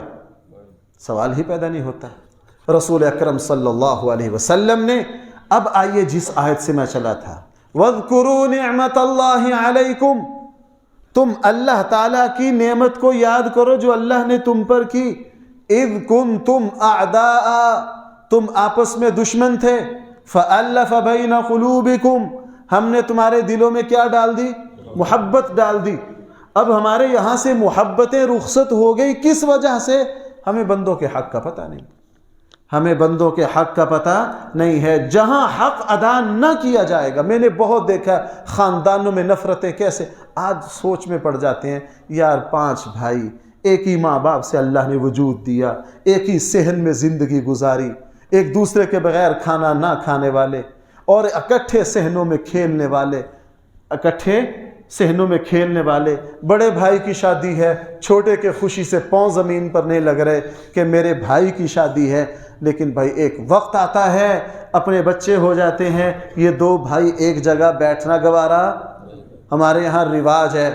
سوال ہی پیدا نہیں ہوتا. رسول اکرم صلی اللہ علیہ وسلم نے، اب آئیے جس آیت سے میں چلا تھا، وَاذْكُرُوا نِعْمَةَ اللَّهِ عَلَيْكُمْ، تم اللہ تعالیٰ کی نعمت کو یاد کرو جو اللہ نے تم پر کی. اذ کنتم اعداء، تم آپس میں دشمن تھے. فألف بین قلوبکم، ہم نے تمہارے دلوں میں کیا ڈال دی؟ محبت ڈال دی. اب ہمارے یہاں سے محبتیں رخصت ہو گئی، کس وجہ سے؟ ہمیں بندوں کے حق کا پتہ نہیں، ہمیں بندوں کے حق کا پتہ نہیں ہے. جہاں حق ادا نہ کیا جائے گا، میں نے بہت دیکھا خاندانوں میں نفرتیں کیسے آج سوچ میں پڑ جاتے ہیں. یار 5 بھائی، ایک ہی ماں باپ سے اللہ نے وجود دیا، ایک ہی صحن میں زندگی گزاری، ایک دوسرے کے بغیر کھانا نہ کھانے والے اور اکٹھے صحنوں میں کھیلنے والے، اکٹھے صحنوں میں کھیلنے والے. بڑے بھائی کی شادی ہے، چھوٹے کے خوشی سے پاؤں زمین پر نہیں لگ رہے کہ میرے بھائی کی شادی ہے. لیکن بھائی ایک وقت آتا ہے، اپنے بچے ہو جاتے ہیں، یہ 2 بھائی ایک جگہ بیٹھنا گوارا، ہمارے یہاں رواج ہے.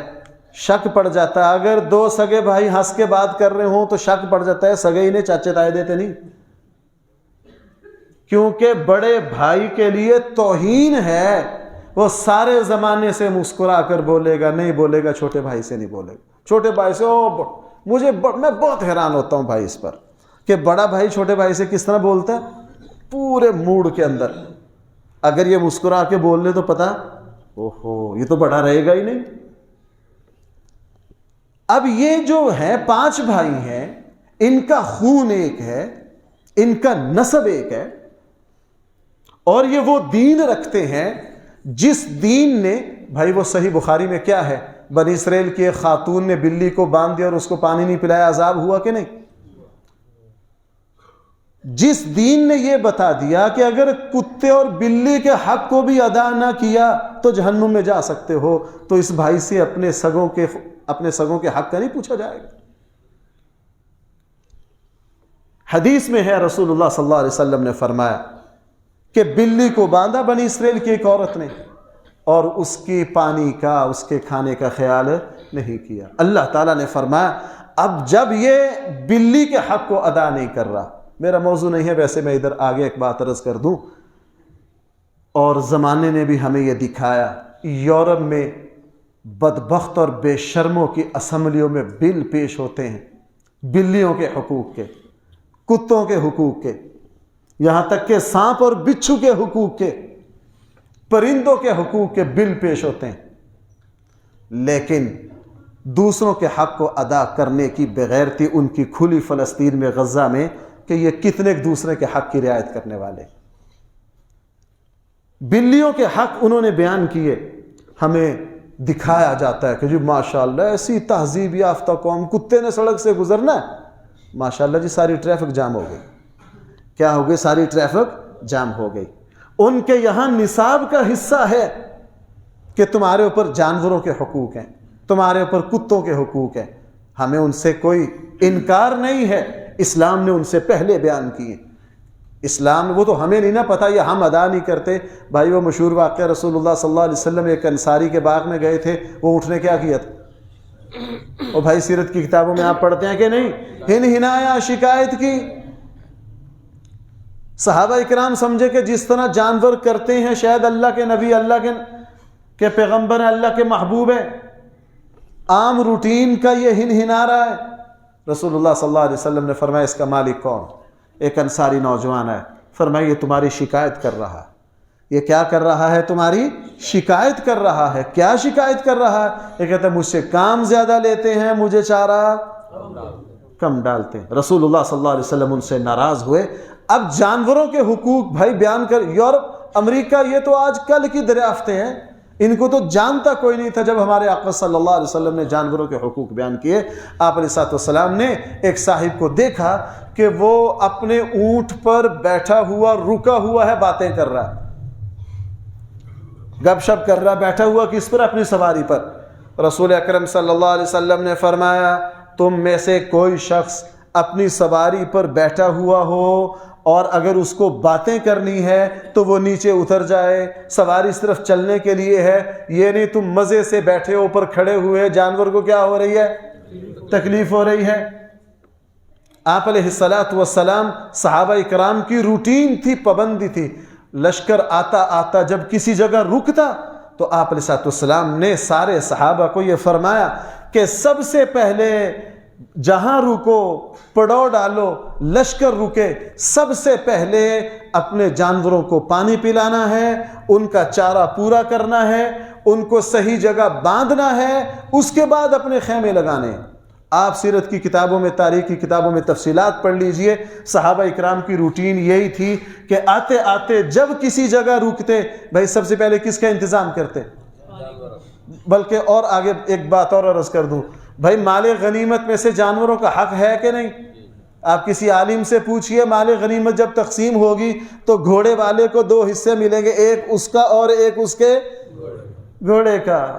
شک پڑ جاتا ہے، اگر 2 سگے بھائی ہنس کے بات کر رہے ہوں تو شک پڑ جاتا ہے سگے انہیں چاچے تائے دیتے نہیں، کیونکہ بڑے بھائی کے لیے توہین ہے. وہ سارے زمانے سے مسکرا کر بولے گا، نہیں بولے گا چھوٹے بھائی سے نہیں بولے گا. چھوٹے بھائی سے میں بہت حیران ہوتا ہوں بھائی اس پر کہ بڑا بھائی چھوٹے بھائی سے کس طرح بولتا ہے، پورے موڈ کے اندر. اگر یہ مسکرا کے بول لے تو پتہ اوہو یہ تو بڑا رہے گا ہی نہیں. اب یہ جو ہے 5 بھائی ہیں، ان کا خون ایک ہے، ان کا نسب ایک ہے، اور یہ وہ دین رکھتے ہیں جس دین نے، بھائی وہ صحیح بخاری میں کیا ہے، بنی اسرائیل کی ایک خاتون نے بلی کو باندھ دیا اور اس کو پانی نہیں پلایا، عذاب ہوا کہ نہیں؟ جس دین نے یہ بتا دیا کہ اگر کتے اور بلی کے حق کو بھی ادا نہ کیا تو جہنم میں جا سکتے ہو، تو اس بھائی سے اپنے سگوں کے حق کا نہیں پوچھا جائے گا؟ حدیث میں ہے رسول اللہ صلی اللہ علیہ وسلم نے فرمایا کہ بلی کو باندھا بنی اسرائیل کی ایک عورت نے، اور اس کی پانی کا، اس کے کھانے کا خیال نہیں کیا. اللہ تعالیٰ نے فرمایا اب جب یہ بلی کے حق کو ادا نہیں کر رہا، میرا موضوع نہیں ہے ویسے، میں ادھر آگے ایک بات عرض کر دوں، اور زمانے نے بھی ہمیں یہ دکھایا، یورپ میں بدبخت اور بے شرموں کی اسمبلیوں میں بل پیش ہوتے ہیں بلیوں کے حقوق کے، کتوں کے حقوق کے، یہاں تک کہ سانپ اور بچھو کے حقوق کے، پرندوں کے حقوق کے بل پیش ہوتے ہیں. لیکن دوسروں کے حق کو ادا کرنے کی بغیرتی ان کی کھلی فلسطین میں، غزہ میں، کہ یہ کتنے دوسرے کے حق کی رعایت کرنے والے. بلیوں کے حق انہوں نے بیان کیے، ہمیں دکھایا جاتا ہے کہ جی ماشاءاللہ ایسی تہذیب یافتہ قوم، کتے نے سڑک سے گزرنا ہے، ماشاءاللہ جی ساری ٹریفک جام ہو گئی. کیا ہو گئی؟ ساری ٹریفک جام ہو گئی. ان کے یہاں نصاب کا حصہ ہے کہ تمہارے اوپر جانوروں کے حقوق ہیں، تمہارے اوپر کتوں کے حقوق ہیں. ہمیں ان سے کوئی انکار نہیں ہے، اسلام نے ان سے پہلے بیان کیے. اسلام وہ تو ہمیں نہیں نا پتہ، یہ ہم ادا نہیں کرتے. بھائی وہ مشہور واقعہ رسول اللہ صلی اللہ علیہ وسلم ایک انصاری کے باغ میں گئے تھے، وہ اونٹ نے کیا کیا تھا؟ اور بھائی سیرت کی کتابوں میں آپ پڑھتے ہیں کہ نہیں، ہنہنایا، شکایت کی. صحابہ اکرام سمجھے کہ جس طرح جانور کرتے ہیں، شاید اللہ کے نبی، اللہ کے پیغمبر ہیں، اللہ کے محبوب ہیں، عام روٹین کا یہ ہنہنا رہا ہے. رسول اللہ صلی اللہ علیہ وسلم نے فرمایا اس کا مالک کون؟ ایک انصاری نوجوان ہے. فرمایا یہ تمہاری شکایت کر رہا ہے. یہ کیا کر رہا ہے؟ تمہاری شکایت کر رہا ہے. کیا شکایت کر رہا ہے؟ یہ کہتا ہے مجھ سے کام زیادہ لیتے ہیں، مجھے چارہ کم ڈالتے ہیں. رسول اللہ صلی اللہ علیہ وسلم ان سے ناراض ہوئے. اب جانوروں کے حقوق بھائی بیان کر، یورپ، امریکہ، یہ تو آج کل کی دریافتیں ہیں، ان کو تو جانتا کوئی نہیں تھا جب ہمارے آقا صلی اللہ علیہ وسلم نے جانوروں کے حقوق بیان کیے. آپ علیہ السلام نے ایک صاحب کو دیکھا کہ وہ اپنے اونٹ پر بیٹھا ہوا، رکا ہوا ہے، باتیں کر رہا ہے، گپ شپ کر رہا، بیٹھا ہوا کس پر؟ اپنی سواری پر. رسول اکرم صلی اللہ علیہ وسلم نے فرمایا تم میں سے کوئی شخص اپنی سواری پر بیٹھا ہوا ہو اور اگر اس کو باتیں کرنی ہے تو وہ نیچے اتر جائے، سواری صرف چلنے کے لیے ہے، یہ نہیں تم مزے سے بیٹھے اوپر کھڑے ہوئے، جانور کو کیا ہو رہی ہے؟ تکلیف ہو رہی ہے. آپ علیہ السلام، صحابہ اکرام کی روٹین تھی، پابندی تھی. لشکر آتا جب کسی جگہ رکتا تو آپ علیہ السلام نے سارے صحابہ کو یہ فرمایا کہ سب سے پہلے جہاں رکو، پڑاؤ ڈالو، لشکر رکے، سب سے پہلے اپنے جانوروں کو پانی پلانا ہے، ان کا چارہ پورا کرنا ہے، ان کو صحیح جگہ باندھنا ہے، اس کے بعد اپنے خیمے لگانے. آپ سیرت کی کتابوں میں، تاریخ کی کتابوں میں تفصیلات پڑھ لیجئے. صحابہ اکرام کی روٹین یہی تھی کہ آتے آتے جب کسی جگہ رکتے، بھائی سب سے پہلے کس کا انتظام کرتے؟ بلکہ اور آگے ایک بات اور عرض کر دوں، بھائی مال غنیمت میں سے جانوروں کا حق ہے کہ نہیں؟ آپ کسی عالم سے پوچھئے، مال غنیمت جب تقسیم ہوگی تو گھوڑے والے کو 2 حصے ملیں گے، ایک اس کا اور ایک اس کے گھوڑے کا.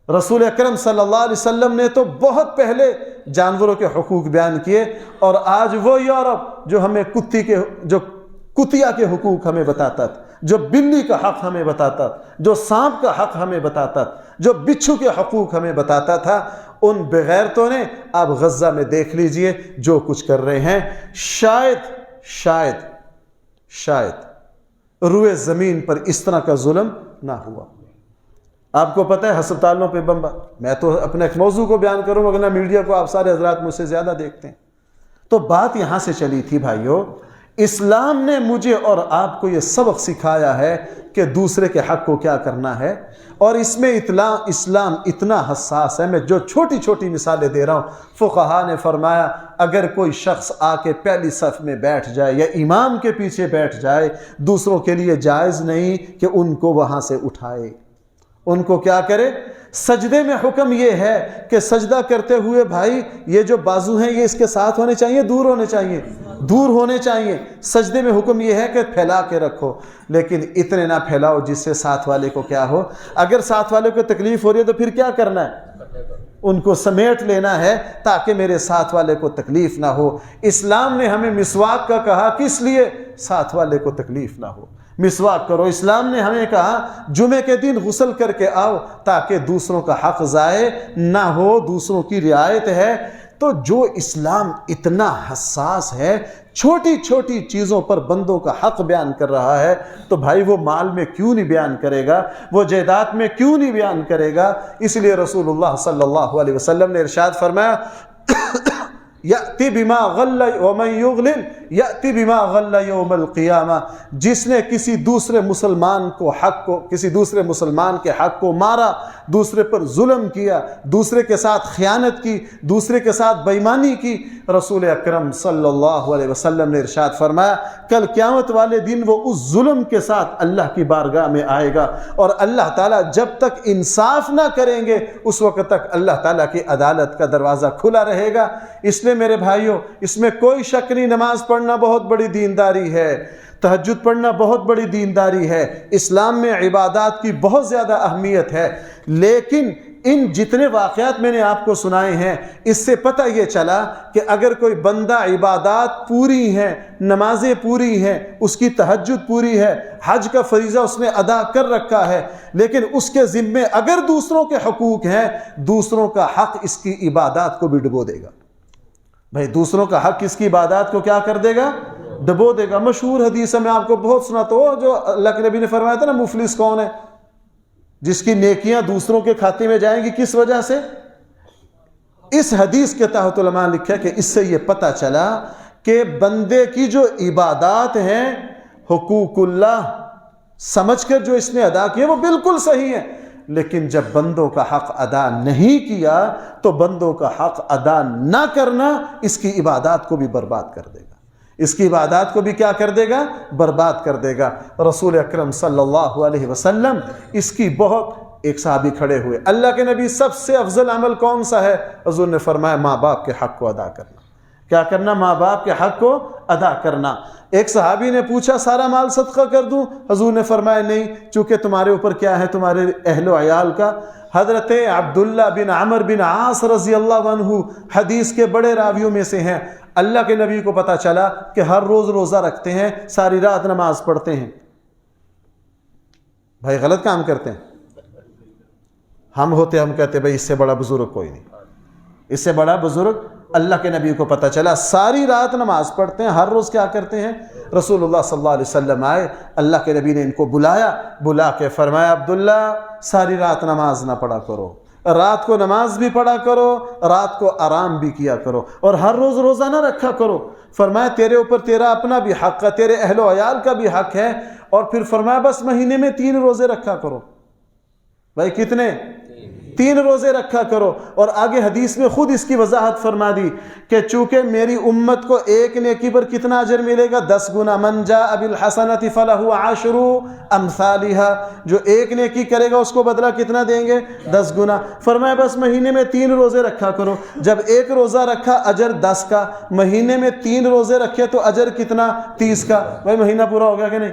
رسول اکرم صلی اللہ علیہ وسلم نے تو بہت پہلے جانوروں کے حقوق بیان کیے، اور آج وہ یورپ جو ہمیں کتیا کے حقوق ہمیں بتاتا تھا، جو بلی کا حق ہمیں بتاتا تھا، جو سانپ کا حق ہمیں بتاتا تھا، جو بچھو کے حقوق ہمیں بتاتا تھا، ان بغیرتوں نے آپ غزہ میں دیکھ لیجئے جو کچھ کر رہے ہیں. شاید روئے زمین پر اس طرح کا ظلم نہ ہوا. آپ کو پتہ ہے ہسپتالوں پہ بم، میں تو اپنے ایک موضوع کو بیان کروں مگر نہ میڈیا کو آپ سارے حضرات مجھ سے زیادہ دیکھتے ہیں. تو بات یہاں سے چلی تھی بھائیو، اسلام نے مجھے اور آپ کو یہ سبق سکھایا ہے کہ دوسرے کے حق کو کیا کرنا ہے. اور اس میں اسلام اتنا حساس ہے. میں جو چھوٹی چھوٹی مثالیں دے رہا ہوں, فقہا نے فرمایا اگر کوئی شخص آ کے پہلی صف میں بیٹھ جائے یا امام کے پیچھے بیٹھ جائے, دوسروں کے لیے جائز نہیں کہ ان کو وہاں سے اٹھائے. ان کو کیا کرے؟ سجدے میں حکم یہ ہے کہ سجدہ کرتے ہوئے بھائی یہ جو بازو ہیں یہ اس کے ساتھ ہونے چاہیے, دور ہونے چاہیے, دور ہونے چاہیے. سجدے میں حکم یہ ہے کہ پھیلا کے رکھو, لیکن اتنے نہ پھیلاؤ جس سے ساتھ والے کو کیا ہو. اگر ساتھ والے کو تکلیف ہو رہی ہے تو پھر کیا کرنا ہے؟ ان کو سمیٹ لینا ہے تاکہ میرے ساتھ والے کو تکلیف نہ ہو. اسلام نے ہمیں مسواک کا کہا کس لیے؟ ساتھ والے کو تکلیف نہ ہو, مسواک کرو. اسلام نے ہمیں کہا جمعے کے دن غسل کر کے آؤ تاکہ دوسروں کا حق ضائع نہ ہو, دوسروں کی رعایت ہے. تو جو اسلام اتنا حساس ہے, چھوٹی چھوٹی چیزوں پر بندوں کا حق بیان کر رہا ہے, تو بھائی وہ مال میں کیوں نہیں بیان کرے گا, وہ جائیداد میں کیوں نہیں بیان کرے گا. اس لیے رسول اللہ صلی اللہ علیہ وسلم نے ارشاد فرمایا یأتی بما غل ومن یغلل یأتی بما غل یوم القیامہ. جس نے کسی دوسرے مسلمان کے حق کو مارا, دوسرے پر ظلم کیا, دوسرے کے ساتھ خیانت کی, دوسرے کے ساتھ بے ایمانی کی, رسول اکرم صلی اللہ علیہ وسلم نے ارشاد فرمایا کل قیامت والے دن وہ اس ظلم کے ساتھ اللہ کی بارگاہ میں آئے گا, اور اللہ تعالیٰ جب تک انصاف نہ کریں گے اس وقت تک اللہ تعالیٰ کی عدالت کا دروازہ کھلا رہے گا. اس لیے میرے بھائیوں, اس میں کوئی شک نہیں, نماز پڑھنا بہت بڑی دینداری ہے, تہجد پڑھنا بہت بڑی دینداری ہے, اسلام میں عبادات کی بہت زیادہ اہمیت ہے. لیکن ان جتنے واقعات میں نے آپ کو سنائے ہیں, اس سے پتہ یہ چلا کہ اگر کوئی بندہ عبادات پوری ہیں, نمازیں پوری ہیں, اس کی تہجد پوری ہے, حج کا فریضہ اس نے ادا کر رکھا ہے, لیکن اس کے ذمے اگر دوسروں کے حقوق ہیں, دوسروں کا حق اس کی عبادات کو بھی ڈبو دے گا. بھائی دوسروں کا حق اس کی عبادات کو کیا کر دے گا؟ ڈبو دے گا. مشہور حدیث ہے, میں آپ کو بہت سناتا ہوں, جو اللہ کے نبی نے فرمایا تھا نا, مفلس کون ہے؟ جس کی نیکیاں دوسروں کے کھاتے میں جائیں گی. کس وجہ سے؟ اس حدیث کے تحت علماء لکھا کہ اس سے یہ پتہ چلا کہ بندے کی جو عبادات ہیں, حقوق اللہ سمجھ کر جو اس نے ادا کیے وہ بالکل صحیح ہیں, لیکن جب بندوں کا حق ادا نہیں کیا تو بندوں کا حق ادا نہ کرنا اس کی عبادات کو بھی برباد کر دے گا. اس کی عبادات کو بھی کیا کر دے گا؟ برباد کر دے گا. رسول اکرم صلی اللہ علیہ وسلم اس کی ایک صحابی کھڑے ہوئے, اللہ کے نبی سب سے افضل عمل کون سا ہے؟ حضور نے فرمایا ماں باپ کے حق کو ادا کرنا. کیا کرنا؟ ماں باپ کے حق کو ادا کرنا. ایک صحابی نے پوچھا سارا مال صدقہ کر دوں؟ حضور نے فرمایا نہیں, چونکہ تمہارے اوپر کیا ہے؟ تمہارے اہل و عیال کا. حضرت عبداللہ بن عمر بن عاص رضی اللہ عنہ حدیث کے بڑے راویوں میں سے ہیں. اللہ کے نبی کو پتا چلا کہ ہر روز روزہ رکھتے ہیں, ساری رات نماز پڑھتے ہیں. بھائی غلط کام کرتے ہیں. ہم ہوتے ہم کہتے بھائی اس سے بڑا بزرگ کوئی نہیں, اس سے بڑا بزرگ. اللہ کے نبی کو پتا چلا ساری رات نماز پڑھتے ہیں, ہر روز کیا کرتے ہیں. رسول اللہ صلی اللہ علیہ وسلم آئے, اللہ کے نبی نے ان کو بلا کے فرمایا عبداللہ ساری رات نماز نہ پڑھا کرو, رات کو نماز بھی پڑھا کرو, رات کو آرام بھی کیا کرو, اور ہر روز روزہ نہ رکھا کرو. فرمایا تیرے اوپر تیرا اپنا بھی حق ہے, تیرے اہل و عیال کا بھی حق ہے. اور پھر فرمایا بس مہینے میں 3 روزے رکھا کرو. بھائی کتنے؟ 3 روزے رکھا کرو. اور آگے حدیث میں خود اس کی وضاحت فرما دی کہ چونکہ میری امت کو ایک نیکی پر کتنا اجر ملے گا؟ 10 گنا. من جاء بالحسنۃ فلہ 10 امثالها. جو ایک نیکی کرے گا اس کو بدلہ کتنا دیں گے؟ 10 گنا. فرمایا بس مہینے میں 3 روزے رکھا کرو. جب ایک روزہ رکھا اجر 10 کا, مہینے میں 3 روزے رکھے تو اجر کتنا؟ 30 کا. بھائی مہینہ پورا ہو گیا کہ نہیں؟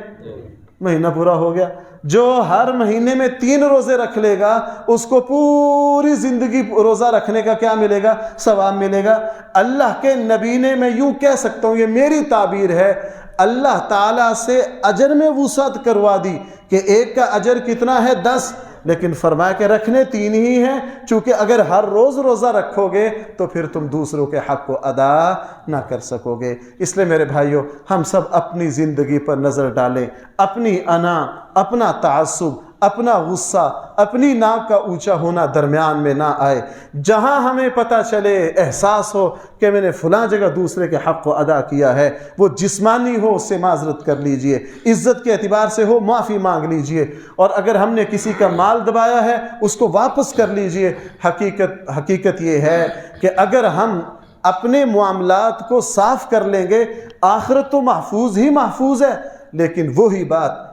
مہینہ پورا ہو گیا. جو ہر مہینے میں 3 روزے رکھ لے گا اس کو پوری زندگی روزہ رکھنے کا کیا ملے گا؟ ثواب ملے گا. اللہ کے نبی نے, میں یوں کہہ سکتا ہوں, یہ میری تعبیر ہے, اللہ تعالیٰ سے اجر میں وسعت کروا دی کہ ایک کا اجر کتنا ہے؟ 10. لیکن فرمایا کہ رکھنے 3 ہی ہیں, چونکہ اگر ہر روز روزہ رکھو گے تو پھر تم دوسروں کے حق کو ادا نہ کر سکو گے. اس لیے میرے بھائیوں, ہم سب اپنی زندگی پر نظر ڈالیں. اپنی انا, اپنا تعصب, اپنا غصہ، اپنی ناک کا اونچا ہونا درمیان میں نہ آئے۔ جہاں ہمیں پتہ چلے، احساس ہو کہ میں نے فلاں جگہ دوسرے کے حق کو ادا کیا ہے، وہ جسمانی ہو اس سے معذرت کر لیجئے، عزت کے اعتبار سے ہو معافی مانگ لیجئے، اور اگر ہم نے کسی کا مال دبایا ہے اس کو واپس کر لیجئے۔ حقیقت یہ ہے کہ اگر ہم اپنے معاملات کو صاف کر لیں گے، آخرت تو محفوظ ہی محفوظ ہے، لیکن وہی بات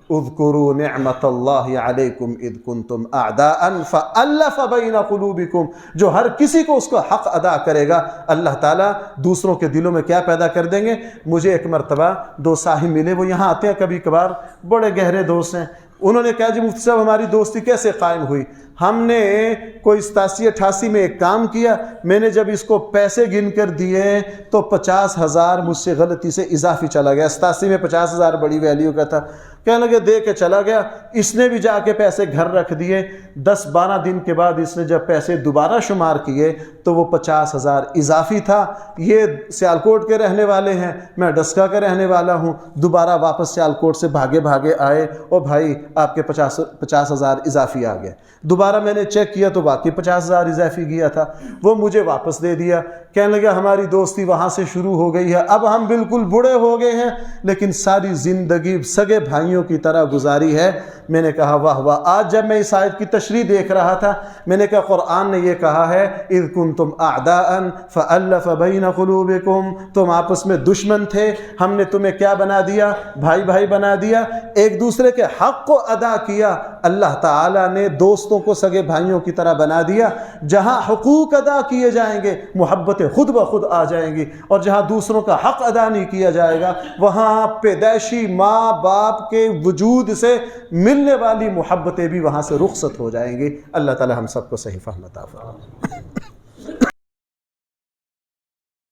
اذکروا نعمت اللہ علیکم اذ کنتم اعداء فالف بین قلوبکم، جو ہر کسی کو اس کا حق ادا کرے گا اللہ تعالیٰ دوسروں کے دلوں میں کیا پیدا کر دیں گے۔ مجھے ایک مرتبہ دو صاحب ملے، وہ یہاں آتے ہیں کبھی کبھار، بڑے گہرے دوست ہیں۔ انہوں نے کہا جی مفتی صاحب ہماری دوستی کیسے قائم ہوئی؟ ہم نے کوئی 87-88 میں ایک کام کیا، میں نے جب اس کو پیسے گن کر دیے تو 50,000 مجھ سے غلطی سے اضافی چلا گیا۔ 87 میں 50,000 بڑی ویلیو کا تھا، کہنے لگے دے کے چلا گیا۔ اس نے بھی جا کے پیسے گھر رکھ دیے۔ 10-12 دن کے بعد اس نے جب پیسے دوبارہ شمار کیے تو وہ 50,000 اضافی تھا۔ یہ سیالکوٹ کے رہنے والے ہیں، میں ڈسکا کا رہنے والا ہوں۔ دوبارہ واپس سیالکوٹ سے بھاگے آئے، او بھائی آپ کے 50,000 اضافی آ گئے۔ دوبارہ میں نے چیک کیا تو واقعی 50,000 اضافی گیا تھا، وہ مجھے واپس دے دیا۔ کہنے لگا ہماری دوستی وہاں سے شروع ہو گئی ہے، اب ہم بالکل بوڑھے ہو گئے ہیں لیکن ساری زندگی سگے بھائیوں کی طرح گزاری ہے۔ میں نے کہا واہ واہ۔ آج جب میں اس آیت کی تشریح دیکھ رہا تھا میں نے کہا قرآن نے یہ کہا ہے اذ کنتم اعداء فالف بین قلوبکم، تم آپس میں دشمن تھے، ہم نے تمہیں کیا بنا دیا؟ بھائی بھائی بنا دیا، ایک دوسرے کے حق کو ادا کیا۔ اللہ تعالیٰ نے دوستوں کو سگے بھائیوں کی طرح بنا دیا۔ جہاں حقوق ادا کیے جائیں گے محبتیں خود بخود آ جائیں گی، اور جہاں دوسروں کا حق ادا نہیں کیا جائے گا وہاں پیدائشی ماں باپ کے وجود سے ملنے والی محبتیں بھی وہاں سے رخصت ہو جائیں گی۔ اللہ تعالی ہم سب کو صحیح فہم عطا فرمائے۔